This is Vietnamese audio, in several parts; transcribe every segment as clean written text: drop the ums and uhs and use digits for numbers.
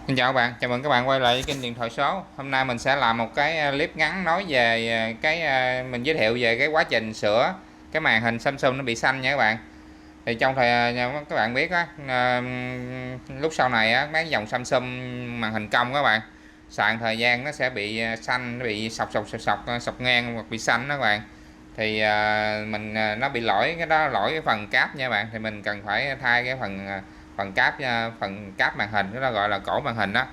Xin chào các bạn, chào mừng các bạn quay lại với kênh Điện thoại số. Hôm nay mình sẽ làm một cái clip ngắn nói về mình giới thiệu về cái quá trình sửa cái màn hình Samsung nó bị xanh nha các bạn. Thì trong thời các bạn biết á, lúc sau này á, mấy dòng Samsung màn hình cong các bạn sàn thời gian nó sẽ bị xanh, nó bị sọc ngang hoặc bị xanh đó các bạn. Thì nó bị lỗi cái đó, lỗi cái phần cáp nha các bạn, thì mình cần phải thay cái phần cáp màn hình, đó gọi là cổ màn hình đó.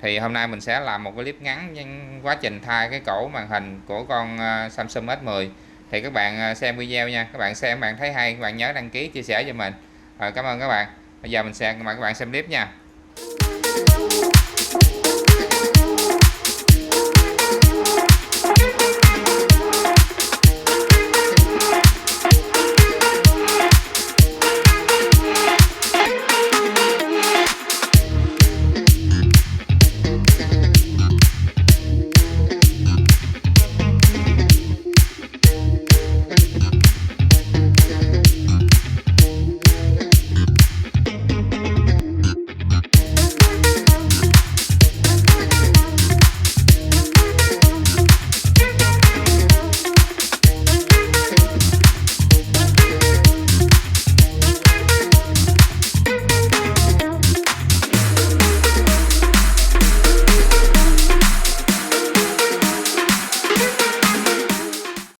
Thì hôm nay mình sẽ làm một cái clip ngắn quá trình thay cái cổ màn hình của con Samsung S10. Thì các bạn xem video nha, các bạn xem các bạn thấy hay các bạn nhớ đăng ký chia sẻ cho mình. Cảm ơn các bạn. Bây giờ mình sẽ mời các bạn xem clip nha.